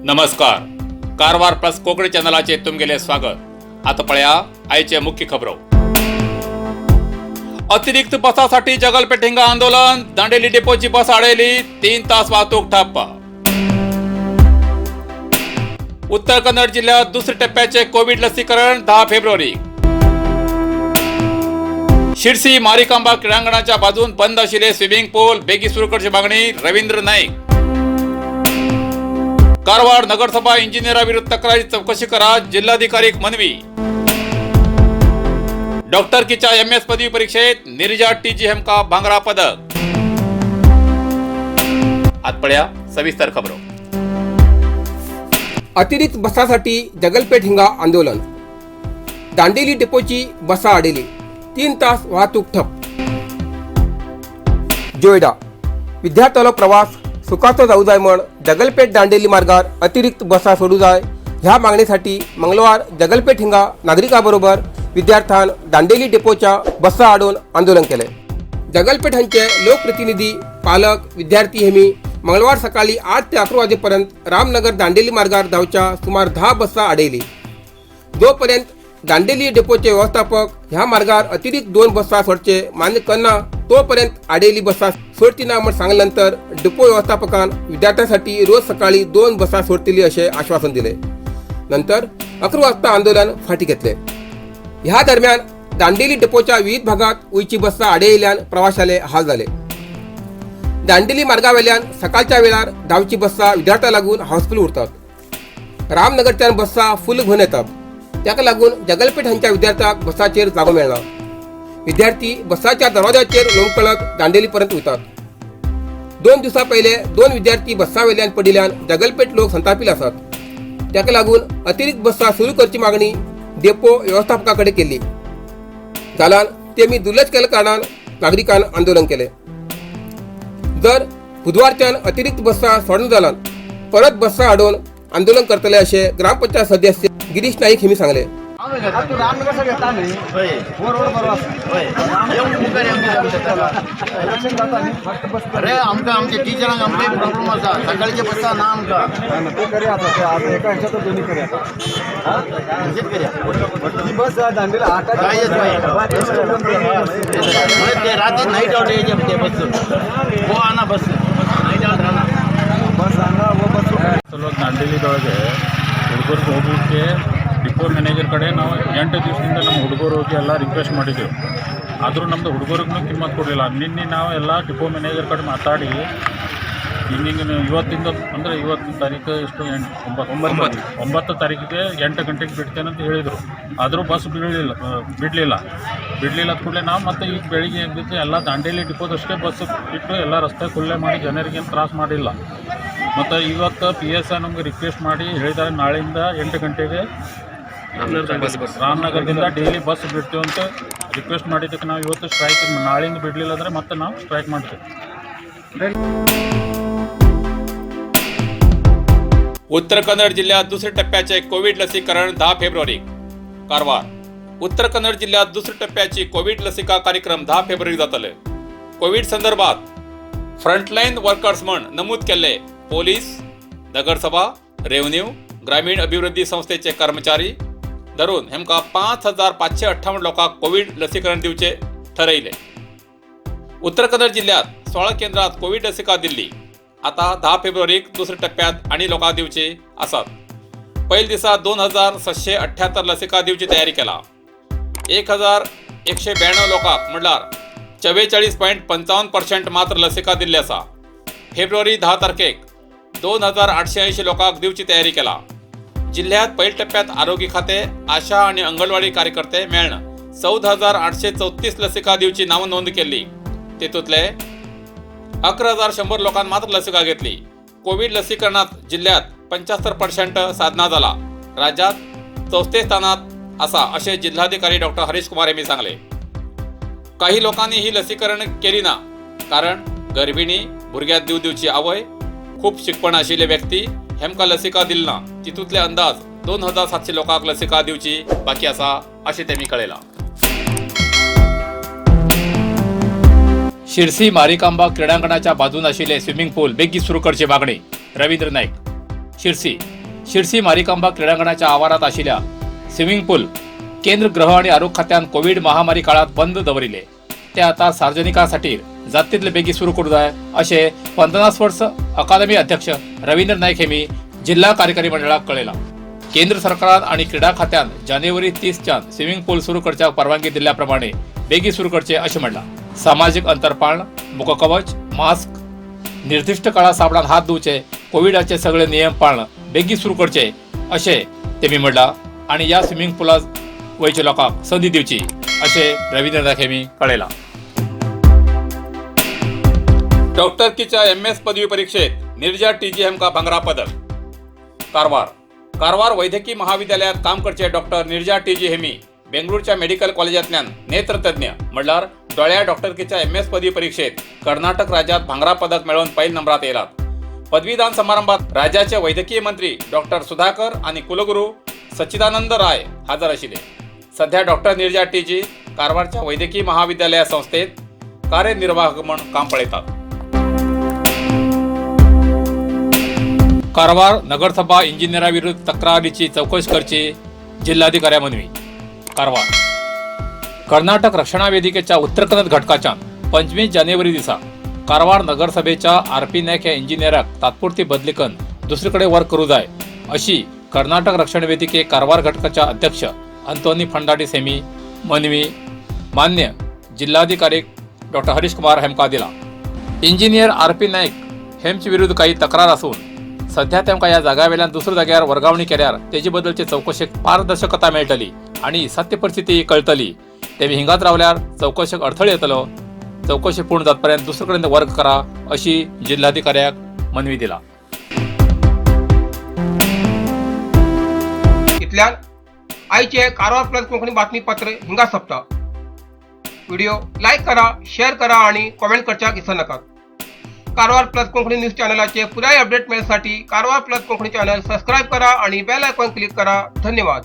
नमस्कार. कारवार प्लस कोकणी चॅनलाचे तुमगेले स्वागत. आता पळया आयचे मुख्य खबरो. अतिरिक्त बसासाठी जगलपेठ हिंगा आंदोलन. दांडेली डेपोची बस अडवली. 3 तास वाहतूक ठप्प. उत्तर कन्नड जिल्ह्यात दुसऱ्या टप्प्याचे कोविड लसीकरण 10 फेब्रुवारी. शिरसी मारिकांबा क्रीडांगणाच्या बाजून बंद असलेले स्विमिंग पूल बेगी सुरू करण्याची मागणी. रवींद्र नाईक. कारवार नगरसभा इंजिनियराविरुद्ध तक्रारी चौकशी करा. जिल्हाधिकारी मनवी. डॉक्टर कीच्या MS पदवी परीक्षेत नीरजा TGM का भांगरा पदक. आज पड्या सविस्तर खबरो. अतिरिक्त बसासाठी जगलपेठ हिंगा आंदोलन. दांडेली डेपोची बसा अडवली. 3 तास वाहतूक ठप्प. जोयडा. विद्यार्थ्याला प्रवास सुखाचा जाऊ जाय म्हण जगलपेठ दांडेली मार्गावर अतिरिक्त बसा सोडू जाय ह्या मागणीसाठी मंगळवार जगलपेठ हिंगा नागरिकांबरोबर विद्यार्थ्यान दांडेली डेपोच्या बसा अडवून आंदोलन केले. जगलपेठ हांचे लोकप्रतिनिधी, पालक, विद्यार्थी हेमी मंगळवार सकाळी 8 ते 11 वाजेपर्यंत रामनगर दांडेली मार्गावर धावच्या सुमार 10 बसा अडवली. जोपर्यंत दांडेली डेपोचे व्यवस्थापक ह्या मार्गावर अतिरिक्त 2 बसा सोडचे मान्य करना तोपर्यंत अडवली बसा सोडतीना म्हणून सांगल्यानंतर डेपो व्यवस्थापकान विद्यार्थ्यांसाठी रोज सकाळी 2 बसा सोडतली असे आश्वासन दिले. नंतर 11 वाजता आंदोलन फाटी घेतले. ह्या दरम्यान दांडेली डेपोच्या विविध भागात उयची बसा अडवल्यान प्रवाशाले हाल झाले. दांडेली मार्गावेल्यान सकाळच्या वेळार धावची बसा विद्यार्थ्या लागून हाऊसफुल उरतात. रामनगरच्यान बसा फुल भरून येतात. त्याका लागून जगलपेठ हांच्या विद्यार्थ्यांक बसाचेर जागो मेळना. विद्यार्थी बसाच्या दरवाजाचेर लोंबकळत दांडेलीपर्यंत वतात. 2 दिवसा पहिले 2 विद्यार्थी बसावेल्यान पडिल्यान जगलपेठ लोक संतापिले आसात. त्याका लागून अतिरिक्त बसा सुरू करची मागणी डेपो व्यवस्थापकाकडे केली. जाल्यार तेमी दुर्लक्ष केल्या कारणान नागरिकांन आंदोलन केले. जर बुधवारच्यान अतिरिक्त बसा सोडना जाल्यार परत बसा अडवून आंदोलन करतले असे ग्रामपंचायत सदस्य गिरीश नाईक हेमी सांगले. अरे आमकां आमचे टिचरांक आमकां प्रॉब्लेम आसा. सकाळचे बसा ना आमकां ते करया आता एका ह्याच्यात दोन्ही करया बस दांडेला 8 ते रात्री नाईट आउट ते बस वो आना बस नाईट आउट आना बस आना वो बस ಚಲೋ ದಾಂಡೇಲಿದೊಳಗೆ ಹುಡುಗರಿಗೆ ಹೋಗಲಿಕ್ಕೆ ಡಿಪೋ ಮ್ಯಾನೇಜರ್ ಕಡೆ ನಾವು 8 ದಿವಸದಿಂದ ನಮ್ಮ ಹುಡುಗರು ಹೋಗಿ ಎಲ್ಲ ರಿಕ್ವೆಸ್ಟ್ ಮಾಡಿದ್ದೆವು. ಆದರೂ ನಮ್ಮದು ಹುಡುಗರಿಗೂ ಕಿಮ್ಮತ್ತು ಕೊಡಲಿಲ್ಲ. ನಿನ್ನೆ ನಾವು ಎಲ್ಲ ಡಿಪೋ ಮ್ಯಾನೇಜರ್ ಕಡೆ ಮಾತಾಡಿ ಹಿಂಗೆ ಇವತ್ತಿಂದ ಅಂದರೆ ಇವತ್ತಿನ ತಾರೀಕು ಎಷ್ಟು 9 ತಾರೀಕಿಗೆ 8 ಗಂಟೆಗೆ ಬಿಡ್ತೇನೆ ಅಂತ ಹೇಳಿದರು. ಆದರೂ ಬಸ್ ಬಿಡಲಿಲ್ಲ ಅಂದ ಕೂಡಲೇ ನಾವು ಮತ್ತೆ ಈಗ ಬೆಳಿಗ್ಗೆ ಎದ್ದಿದ್ದು ಎಲ್ಲ ದಾಂಡೇಲಿ ಡಿಪೋದಷ್ಟೇ ಬಸ್ ಬಿಟ್ಟು ಎಲ್ಲ ರಸ್ತೆ ಖುಲ್ಲೆ ಮಾಡಿ ಜನರಿಗೇನು ತ್ರಾಸ ಮಾಡಿಲ್ಲ. ಮತ್ತು ಇವತ್ತು PSI ನಮಗೆ ರಿಕ್ವೆಸ್ಟ್ ಮಾಡಿ ಹೇಳಿದ್ದಾರೆ ನಾಳೆಯಿಂದ 8 ಗಂಟೆಗೆ ರಾಮನಗರದಿಂದ ಡೈಲಿ ಬಸ್ ಬಿಡ್ತೀವಿ ಅಂತ ರಿಕ್ವೆಸ್ಟ್ ಮಾಡಿದ್ದಕ್ಕೆ ನಾವು ಇವತ್ತು ಸ್ಟ್ರೈಕ್ ನಾಳೆಯಿಂದ ಬಿಡಲಿಲ್ಲ ಅಂದರೆ ಮತ್ತೆ ನಾವು ಸ್ಟ್ರೈಕ್ ಮಾಡ್ತೀವಿ. उत्तर कन्नड जिल्ह्यात दुसऱ्या टप्प्याचे कोविड लसीकरण 10 फेब्रुवारी. कारवार. उत्तर कन्नड जिल्ह्यात दुसऱ्या टप्प्याची कोविड लसिका कार्यक्रम 10 फेब्रुवारी जातले. कोविड संदर्भात फ्रंटलाईन वर्कर्स म्हण नमूद केले पोलीस, नगरसभा, रेव्हन्यू, ग्रामीण अभिवृद्धी संस्थेचे कर्मचारी धरून हेमका 5558 लोकांक कोविड लसीकरण दिवचे ठरयले. उत्तर कन्नड जिल्ह्यात 16 केंद्रात कोविड लसिका दिल्ली. आता 10 फेब्रुवारीक दुसऱ्या टप्प्यात आणि लोकांक दिवचे आसात. पहिल्या दिसा 2778 लसिका दिवची तयारी केला. 1192 लोकांक म्हणल्यार 44.55% मात्र लसिका दिल्ली आसा. फेब्रुवारी 10 तारखेक 2880 लोकांक दिवची तयारी केला. जिल्ह्यात पहिल्या टप्प्यात आरोग्य खाते, आशा आणि अंगणवाडी कार्यकर्ते मेळ्ळन 14834 लसिका दिवची नाव नोंद केली. तेतूंतले 11100 लोकांनी मात्र लसिका घेतली. कोविड लसीकरणात जिल्ह्यात 75% साधना झाला. राज्यात 4थ्या स्थानात असा असे जिल्हाधिकारी डॉक्टर हरीश कुमार यांनी सांगले. काही लोकांनी ही लसीकरण केली ना कारण गर्भिणी, भुरग्यात दिवची आवय, खूप शिकपण आशिल्ले व्यक्ती हेमका लसिका दिली ना. तितूंतले अंदाज 2700 लोकांक लसिका दिवची बाकी आसा अशें तेमी कळयला. शिरसी मारिकांबा क्रीडांगणाच्या बाजून असलेले स्विमिंग पूल बेगीन सुरू करची मागणी. रवींद्र नाईक. शिरसी. शिरसी मारिकांबा क्रीडांगणाच्या आवारात आशिल्ल्या स्विमिंग पूल केंद्र गृह आणि आरोग्य खात्यान कोविड महामारी काळात बंद दवरिले ते आता सार्वजनिका खातीर जाता तितले बेगी सुरू करूं जाय अशें 50 वर्स अकादमी अध्यक्ष रवींद्र नायक हेमी जिल्हा कार्यकारी मंडळाक कळयलां. केंद्र सरकारान आणि क्रीडा खात्यान जानेवारी 30च्यान स्विमिंग पूल सुरू करच्याक परवानगी दिल्ल्या प्रमाणे बेगी सुरू करचे अशें म्हणलां. सामाजीक अंतर पाळण, मुखकवच, मास्क, निर्दिष्ट काळा साबणान हात धुवचे, कोविडाचे सगळे नियम पाळण बेगी सुरू करचे अशें तेमी म्हणलां आणि ह्या स्विमिंग पुलात वयच्या लोकांक संदी दिवची अशें रवींद्र नायक हेमी कळयलां. डॉक्टरकीच्या MS पदवी परीक्षेत निर्जा TG हेमका भांगरा पदक. कारवार वैद्यकीय महाविद्यालयात काम करचे डॉक्टर निर्जा TG हेमी बेंगळूरच्या मेडिकल कॉलेजांतल्यान नेत्रतज्ञ म्हणल्यार दोळ्या डॉक्टरकीच्या MS पदवी परीक्षेत कर्नाटक राज्यात भांगरा पदक मेळोवन पहिल नंबरात येयलात. पदवीदान समारंभात राज्याचे वैद्यकीय मंत्री डॉक्टर सुधाकर आणि कुलगुरू सच्चिदानंद राय हजर आशिल्ले. सध्या डॉक्टर निर्जा TG कारवारच्या वैद्यकीय महाविद्यालय संस्थेत कार्यनिर्वाहक म्हणून काम पळयतात. कारवार नगरसभा इंजिनियरा विरुद्ध तक्रारीची चौकशी करची जिल्हाधिकाऱ्या मनवी. कारवार कर्नाटक रक्षणा वेदिकेच्या उत्तर कन्नड घटकाच्या 25 जानेवारी दिसा कारवार नगरसभेच्या RP नायक ह्या इंजिनियराक तात्पुरती बदली करून दुसरीकडे वर्क करू जाय अशी कर्नाटक रक्षण वेदिके कारवार घटकाच्या अध्यक्ष अंतोनी फर्नांडीस हेमी मनवी मान्य जिल्हाधिकारी डॉक्टर हरीश कुमार हेमका दिला. इंजिनियर RP नायक हेमचे विरुद्ध काही तक्रार असून सध्या तेमकां ह्या जाग्यावेल्यान दुसऱ्या जाग्यार वर्गावणी केल्यार तेजे बद्दलचे चौकशेक पारदर्शकता मेळटली आणि सत्य परिस्थिती कळटली. तेमी हिंगात रावल्यार चौकशेक अडथळो येतलो. चौकशी पूर्ण जातपर्यंत दुसरे कडेन वर्क करा अशी जिल्हाधिकाऱ्याक मनवी दिला. इतल्यान आयचे कारवार प्लस कोंकणी बातमीपत्र हिंगा सोंपता. व्हिडिओ लाईक करा, शेअर करा आणि कॉमेंट करच्याक विसरू नका. कारवार प्लस कोंकणी न्यूज चॅनलाचे पुराय अपडेट मिळण्यासाठी Karwar plus Konkani channel subscribe करा आणि बेल आयकॉन क्लिक करा. धन्यवाद.